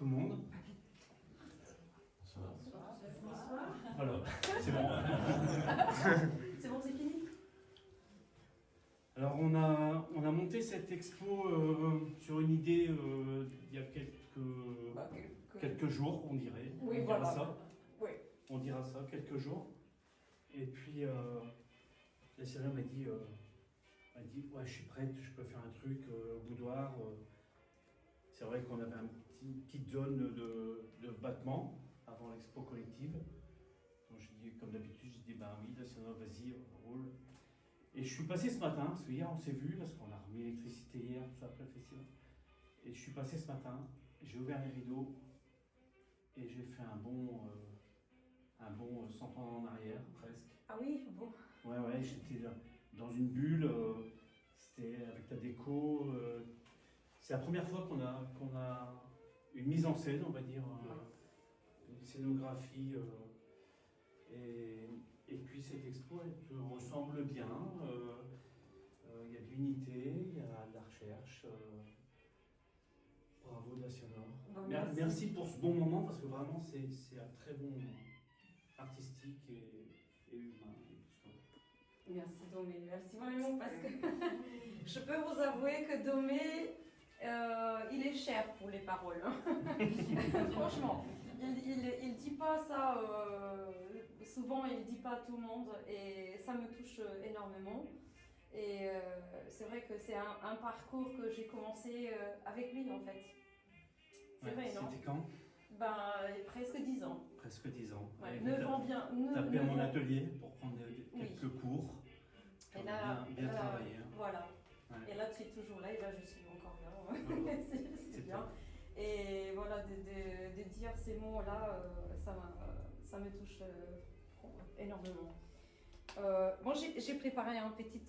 tout le monde. Bonsoir. Voilà, c'est bon. C'est bon, c'est fini? Alors on a monté cette expo sur une idée il y a quelques jours, on dirait. Oui, on voilà. dira ça. Oui. On dira ça, quelques jours. Et puis la Cyril m'a dit ouais, je suis prête, je peux faire un truc au boudoir. C'est vrai qu'on avait une petite zone de battement avant l'expo collective. Donc j'ai dit, comme d'habitude, j'ai dit bah oui, la Cyril, vas-y, roule. Et je suis passé ce matin, parce que hier on s'est vu, parce qu'on a remis l'électricité hier, tout ça après le festival. Et je suis passé ce matin, j'ai ouvert les rideaux et j'ai fait un bon 100 ans en arrière, presque. Ah oui, bon. Ouais, j'étais dans une bulle, c'était avec la déco. C'est la première fois qu'on a une mise en scène, on va dire, une scénographie. Et puis cette expo, elle te ressemble bien. Il y a de l'unité, il y a de la recherche. Bravo Dacianor. Bon, merci pour ce bon moment, parce que vraiment c'est un très bon moment artistique et humain. Merci Domé, merci vraiment parce que je peux vous avouer que Domé, il est cher pour les paroles. Franchement, il dit pas ça souvent, il dit pas à tout le monde et ça me touche énormément. Et c'est vrai que c'est un parcours que j'ai commencé avec lui en fait. C'est vrai, non? C'était quand? Presque 10 ans. Presque 10 ans. Ouais, 9 ans bien. Tapé à mon atelier pour prendre quelques cours. Et là, bien travaillé. Hein. Voilà. Ouais. Et là, tu es toujours là et là, je suis encore là. c'est bien. Et voilà, de dire ces mots-là, ça me touche énormément. Bon, j'ai préparé un petit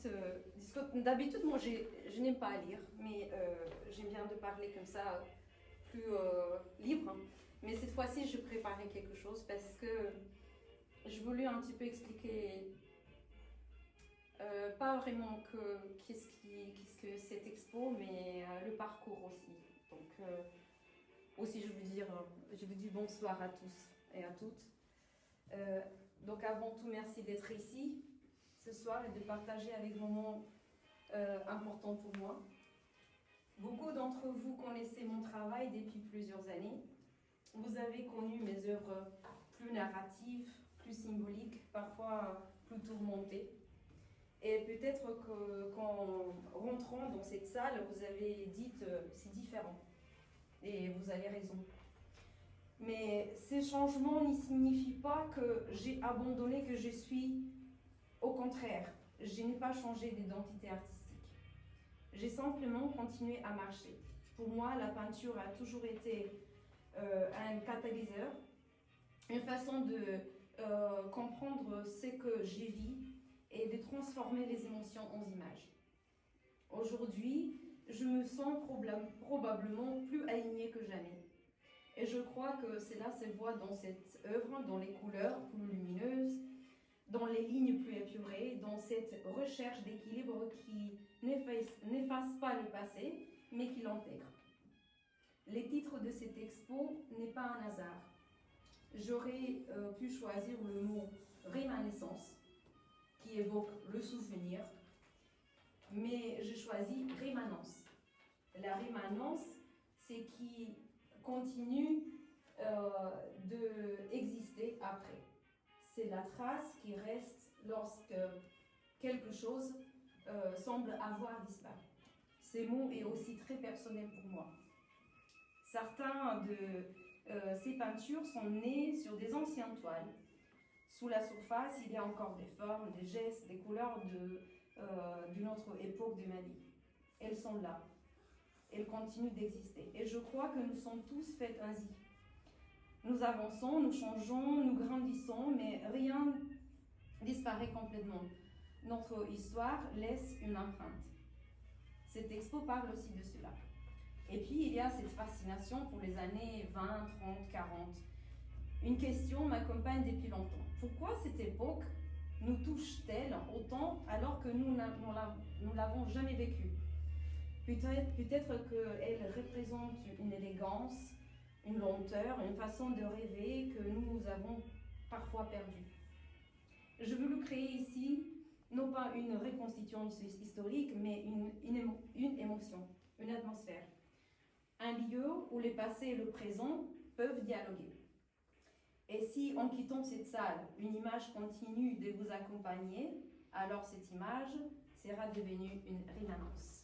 discours. D'habitude, moi, je n'aime pas lire, mais j'aime bien de parler comme ça, plus libre. Hein. Mais cette fois-ci, je préparais quelque chose parce que je voulais un petit peu expliquer, pas vraiment qu'est-ce que cette expo, mais le parcours aussi. Donc, aussi, je veux dire bonsoir à tous et à toutes. Donc avant tout, merci d'être ici ce soir et de partager avec vous un moment important pour moi. Beaucoup d'entre vous connaissez mon travail depuis plusieurs années. Vous avez connu mes œuvres plus narratives, plus symboliques, parfois plus tourmentées. Et peut-être qu'en rentrant dans cette salle, vous avez dit c'est différent. Et vous avez raison. Mais ces changements n'y signifient pas que j'ai abandonné, que je suis. Au contraire, je n'ai pas changé d'identité artistique. J'ai simplement continué à marcher. Pour moi, la peinture a toujours été un catalyseur, une façon de comprendre ce que j'ai vu et de transformer les émotions en images. Aujourd'hui, je me sens probablement plus alignée que jamais. Et je crois que cela se voit dans cette œuvre, dans les couleurs plus lumineuses, dans les lignes plus épurées, dans cette recherche d'équilibre qui n'efface pas le passé, mais qui l'intègre. Le titre de cette expo n'est pas un hasard. J'aurais pu choisir le mot « rémanescence » qui évoque le souvenir, mais j'ai choisi « rémanence ». La rémanence, c'est qui continue d'exister après. C'est la trace qui reste lorsque quelque chose semble avoir disparu. Ces mots est aussi très personnel pour moi. Certains de ces peintures sont nées sur des anciennes toiles. Sous la surface, il y a encore des formes, des gestes, des couleurs d'une autre époque de ma vie. Elles sont là. Elles continuent d'exister. Et je crois que nous sommes tous faits ainsi. Nous avançons, nous changeons, nous grandissons, mais rien disparaît complètement. Notre histoire laisse une empreinte. Cette expo parle aussi de cela. Et puis, il y a cette fascination pour les années 20, 30, 40. Une question m'accompagne depuis longtemps. Pourquoi cette époque nous touche-t-elle autant alors que nous ne l'avons jamais vécue? Peut-être qu'elle représente une élégance, une lenteur, une façon de rêver que nous avons parfois perdue. Je veux le créer ici, non pas une reconstitution historique, mais une émotion, une atmosphère. Un lieu où le passé et le présent peuvent dialoguer. Et si, en quittant cette salle, une image continue de vous accompagner, alors cette image sera devenue une rémanence.